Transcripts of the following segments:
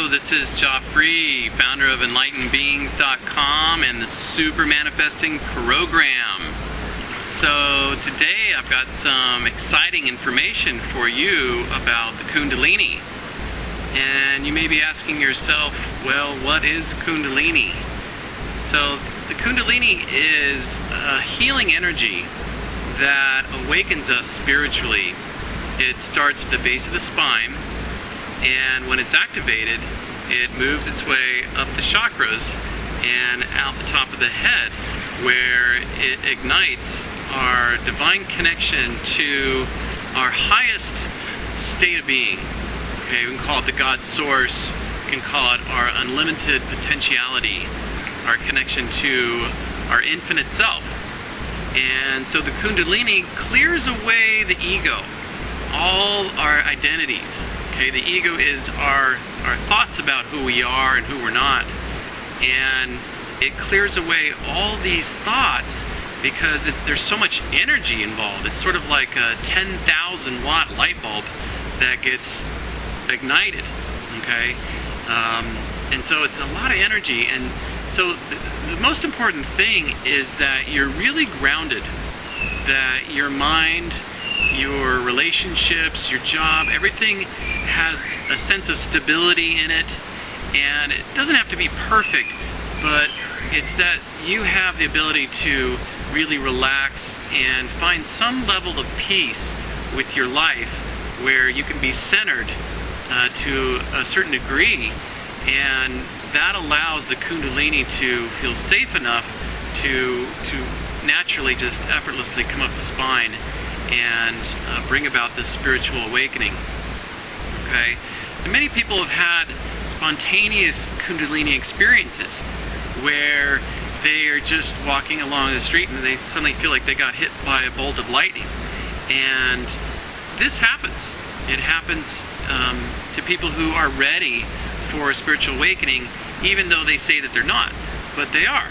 Hello, this is Jafree, founder of EnlightenedBeings.com and the Super Manifesting Program. So today I've got some exciting information for you about the Kundalini. And you may be asking yourself, well, what is Kundalini? So the Kundalini is a healing energy that awakens us spiritually. It starts at the base of the spine, and when it's activated, it moves its way up the chakras and out the top of the head, where it ignites our divine connection to our highest state of being. Okay, we can call it the God Source, we can call it our unlimited potentiality, our connection to our infinite self. And so the Kundalini clears away the ego, all our identities. Okay, the ego is our thoughts about who we are and who we're not. And it clears away all these thoughts because there's so much energy involved. It's sort of like a 10,000 watt light bulb that gets ignited. Okay? And so it's a lot of energy. And so the most important thing is that you're really grounded, that your mind, your relationships, your job, everything has a sense of stability in it, and it doesn't have to be perfect, but it's that you have the ability to really relax and find some level of peace with your life where you can be centered to a certain degree, and that allows the Kundalini to feel safe enough to naturally just effortlessly come up the spine and bring about this spiritual awakening. Okay? And many people have had spontaneous Kundalini experiences where they are just walking along the street and they suddenly feel like they got hit by a bolt of lightning. And this happens. It happens to people who are ready for a spiritual awakening, even though they say that they're not, but they are.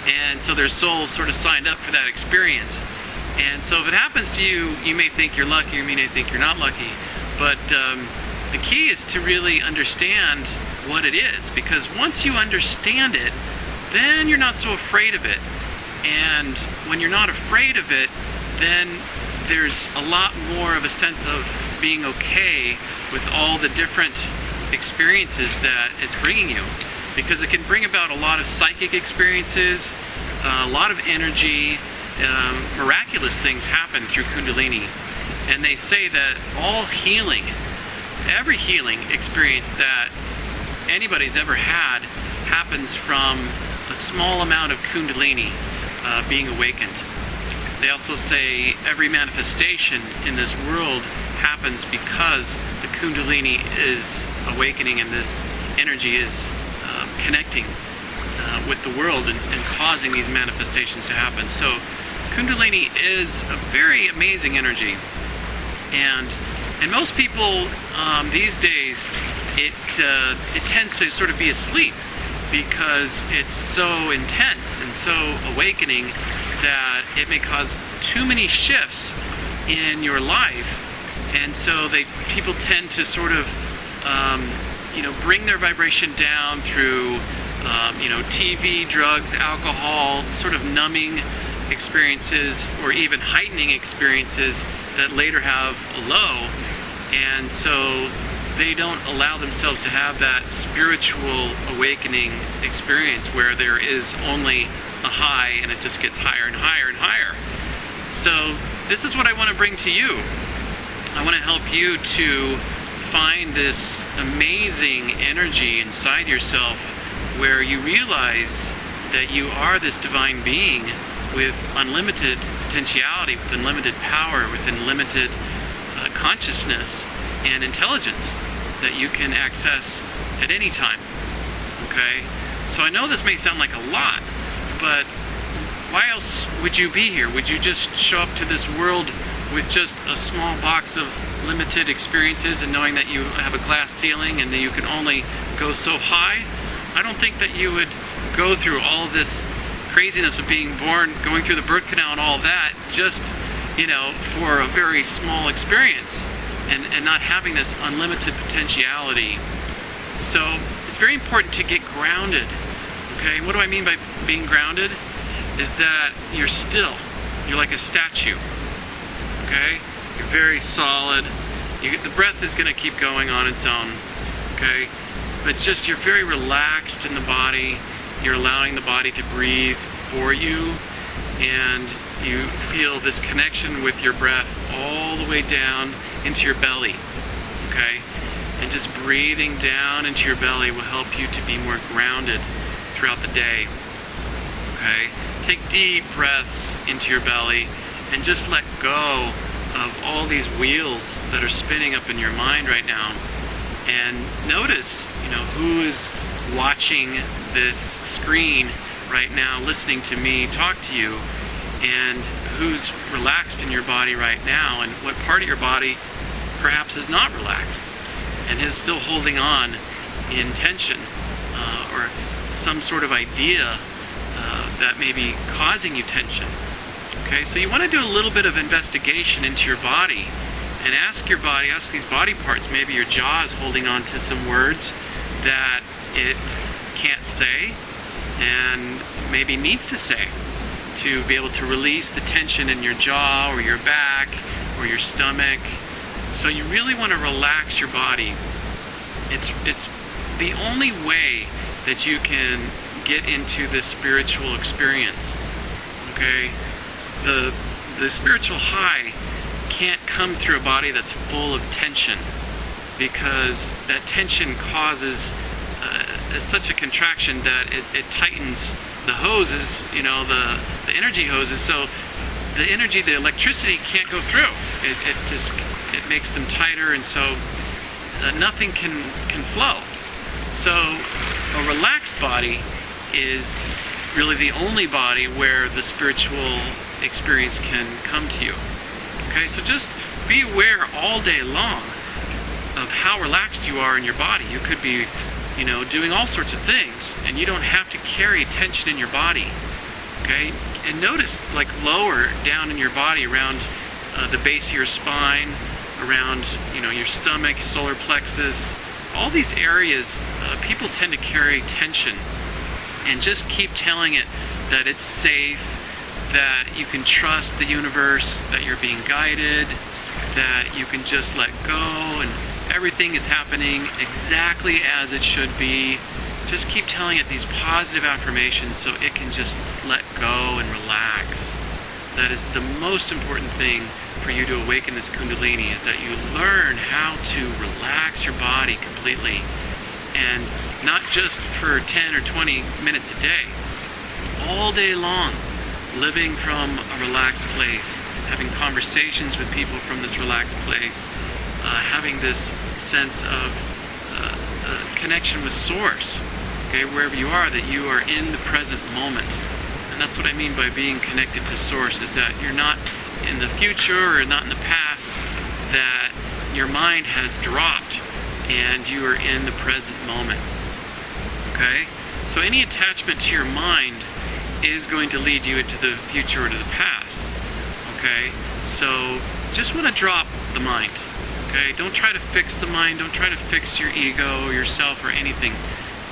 And so their soul sort of signed up for that experience. And so if it happens to you, you may think you're lucky, or you may think you're not lucky. But the key is to really understand what it is, because once you understand it, then you're not so afraid of it. And when you're not afraid of it, then there's a lot more of a sense of being okay with all the different experiences that it's bringing you. Because it can bring about a lot of psychic experiences, a lot of energy. Miraculous things happen through Kundalini. And they say that all healing, every healing experience that anybody's ever had happens from a small amount of Kundalini being awakened. They also say every manifestation in this world happens because the Kundalini is awakening and this energy is connecting with the world and causing these manifestations to happen. So Kundalini is a very amazing energy, and most people these days it tends to sort of be asleep because it's so intense and so awakening that it may cause too many shifts in your life, and so people tend to sort of bring their vibration down through TV, drugs, alcohol, sort of numbing experiences, or even heightening experiences that later have a low, and so they don't allow themselves to have that spiritual awakening experience where there is only a high and it just gets higher and higher and higher. So this is what I want to bring to you. I want to help you to find this amazing energy inside yourself where you realize that you are this divine being with unlimited potentiality, with unlimited power, with unlimited consciousness and intelligence that you can access at any time. Okay? So I know this may sound like a lot, but why else would you be here? Would you just show up to this world with just a small box of limited experiences and knowing that you have a glass ceiling and that you can only go so high? I don't think that you would go through all of this craziness of being born, going through the birth canal and all that, just, for a very small experience and not having this unlimited potentiality. So very important to get grounded. Okay, what do I mean by being grounded? Is that you're still. You're like a statue. Okay, you're very solid. The breath is going to keep going on its own. Okay, but just you're very relaxed in the body. You're allowing the body to breathe for you, and you feel this connection with your breath all the way down into your belly. Okay, and just breathing down into your belly will help you to be more grounded throughout the day. Okay, take deep breaths into your belly and just let go of all these wheels that are spinning up in your mind right now, and notice, who is watching this screen right now, listening to me talk to you, and who's relaxed in your body right now, and what part of your body perhaps is not relaxed and is still holding on in tension, or some sort of idea that may be causing you tension. Okay, so you want to do a little bit of investigation into your body and ask these body parts, maybe your jaw is holding on to some words that it can't say and maybe needs to say to be able to release the tension in your jaw or your back or your stomach. So you really want to relax your body. It's the only way that you can get into this spiritual experience. Okay? The spiritual high can't come through a body that's full of tension, because that tension causes such a contraction that it tightens the hoses, the energy hoses, so the electricity can't go through. It makes them tighter, and so nothing can flow. So a relaxed body is really the only body where the spiritual experience can come to you. Okay, so just be aware all day long of how relaxed you are in your body. You could be, doing all sorts of things, and you don't have to carry tension in your body. Okay, and notice, like, lower down in your body, around the base of your spine, around your stomach, solar plexus, all these areas. People tend to carry tension, and just keep telling it that it's safe, that you can trust the universe, that you're being guided, that you can just let go, and everything is happening exactly as it should be. Just keep telling it these positive affirmations so it can just let go and relax. That is the most important thing for you to awaken this Kundalini, is that you learn how to relax your body completely, and not just for 10 or 20 minutes a day, all day long, living from a relaxed place, having conversations with people from this relaxed place, having this sense of connection with Source, okay, wherever you are, that you are in the present moment. And that's what I mean by being connected to Source, is that you're not in the future or not in the past, that your mind has dropped and you are in the present moment. Okay? So any attachment to your mind is going to lead you into the future or to the past. Okay? So just want to drop the mind. Okay? Don't try to fix the mind. Don't try to fix your ego or yourself or anything.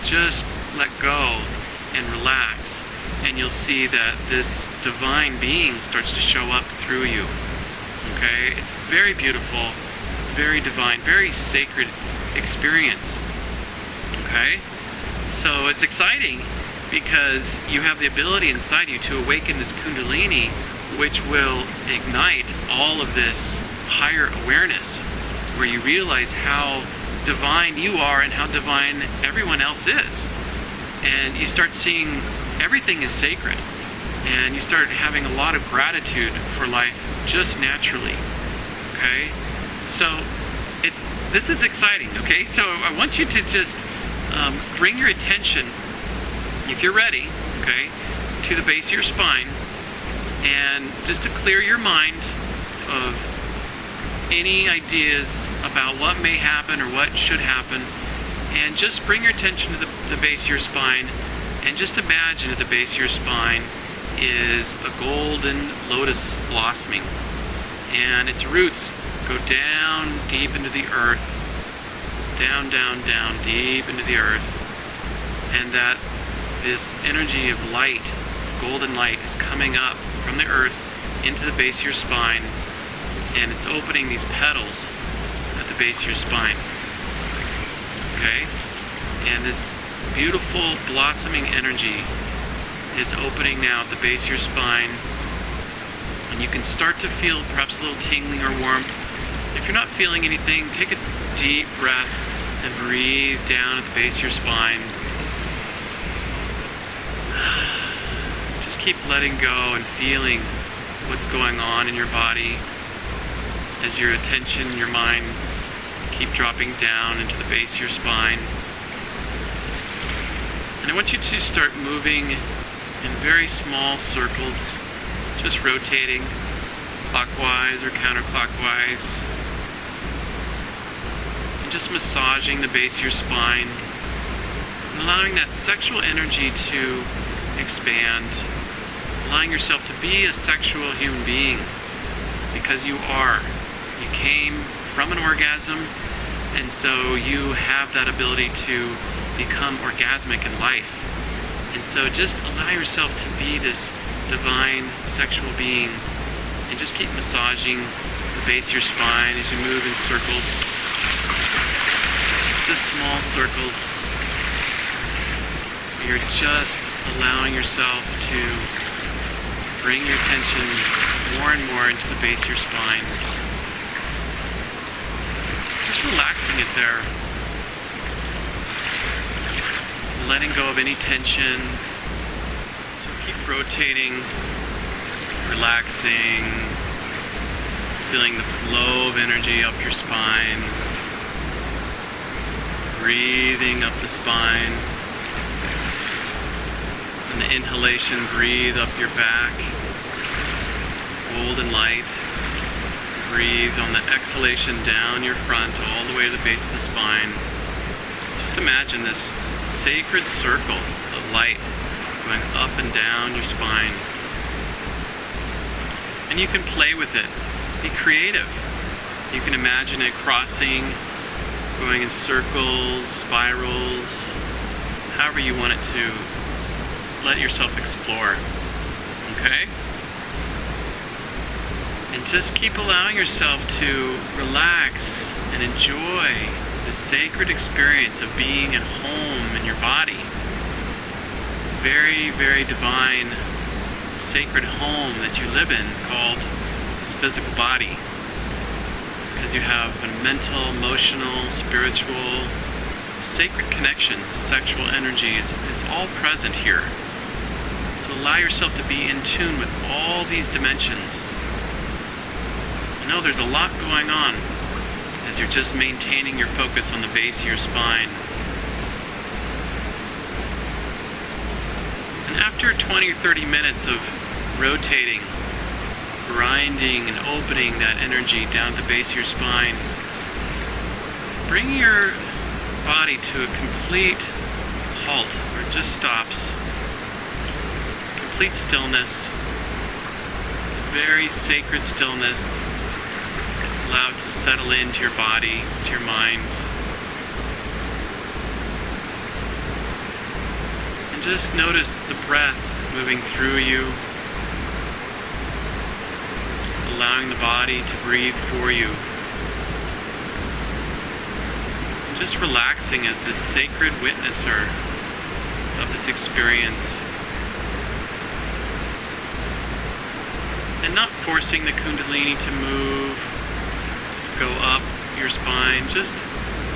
Just let go and relax, and you'll see that this divine being starts to show up through you. Okay? It's very beautiful, very divine, very sacred experience. Okay? So it's exciting because you have the ability inside you to awaken this Kundalini, which will ignite all of this higher awareness, where you realize how divine you are and how divine everyone else is. And you start seeing everything is sacred, and you start having a lot of gratitude for life just naturally. Okay? So this is exciting. Okay? So I want you to just bring your attention, if you're ready, okay, to the base of your spine, and just to clear your mind of any ideas about what may happen or what should happen, and just bring your attention to the base of your spine, and just imagine at the base of your spine is a golden lotus blossoming, and its roots go down deep into the earth, down, down, down, deep into the earth, and that this energy of light, golden light, is coming up from the earth into the base of your spine, and it's opening these petals at the base of your spine. Okay? And this beautiful blossoming energy is opening now at the base of your spine, and you can start to feel perhaps a little tingling or warmth. If you're not feeling anything, take a deep breath and breathe down at the base of your spine. Just keep letting go and feeling what's going on in your body as your attention, your mind keep dropping down into the base of your spine. And I want you to start moving in very small circles, just rotating clockwise or counterclockwise, and just massaging the base of your spine, and allowing that sexual energy to expand, allowing yourself to be a sexual human being, because you are. You came from an orgasm, and so you have that ability to become orgasmic in life. And so just allow yourself to be this divine sexual being, and just keep massaging the base of your spine as you move in circles, just small circles. You're just allowing yourself to bring your attention more and more into the base of your spine, just relaxing it there, letting go of any tension. So keep rotating, relaxing, feeling the flow of energy up your spine, breathing up the spine. On the inhalation, breathe up your back, golden light. Breathe on the exhalation down your front, all the way to the base of the spine. Just imagine this sacred circle of light going up and down your spine. And you can play with it. Be creative. You can imagine it crossing, going in circles, spirals, however you want it to. Let yourself explore. Okay? And just keep allowing yourself to relax and enjoy the sacred experience of being at home in your body. Very, very divine, sacred home that you live in, called this physical body. Because you have a mental, emotional, spiritual, sacred connection, sexual energies. It's all present here. So allow yourself to be in tune with all these dimensions. I know there's a lot going on as you're just maintaining your focus on the base of your spine. And after 20 or 30 minutes of rotating, grinding and opening that energy down to the base of your spine, bring your body to a complete halt, where it just stops. Complete stillness, very sacred stillness. Allow it to settle into your body, to your mind. And just notice the breath moving through you, allowing the body to breathe for you. And just relaxing as this sacred witnesser of this experience. And not forcing the Kundalini to move, go up your spine, just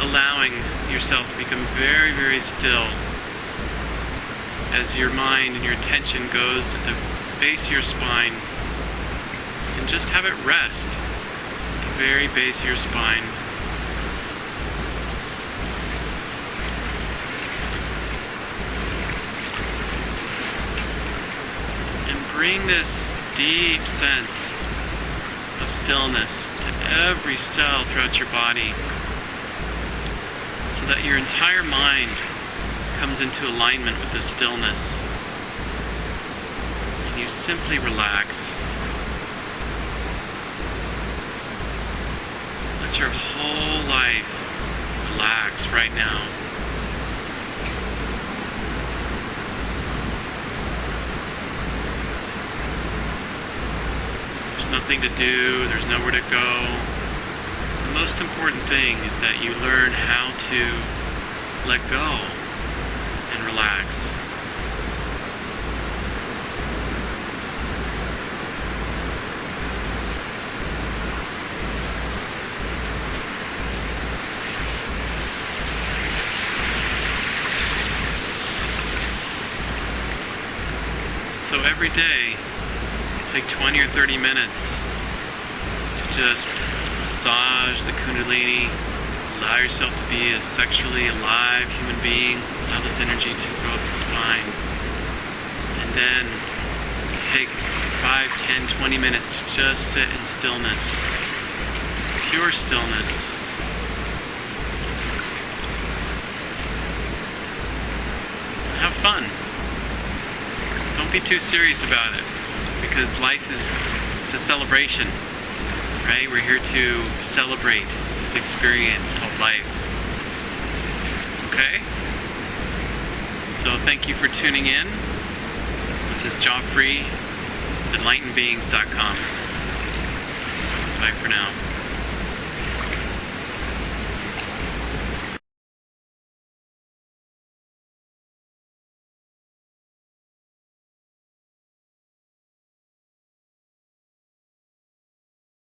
allowing yourself to become very, very still as your mind and your attention goes to the base of your spine, and just have it rest at the very base of your spine. And bring this deep sense of stillness to every cell throughout your body, so that your entire mind comes into alignment with this stillness. And you simply relax. Let your whole life relax right now. nothing to do, there's nowhere to go. The most important thing is that you learn how to let go and relax. So every day, take 20 or 30 minutes to just massage the Kundalini, allow yourself to be a sexually alive human being, allow this energy to go up the spine, and then take 5, 10, 20 minutes to just sit in stillness, pure stillness. Have fun. Don't be too serious about it, because life is a celebration, right? We're here to celebrate this experience called life. Okay? So thank you for tuning in. This is Jafree, EnlightenedBeings.com. Bye for now.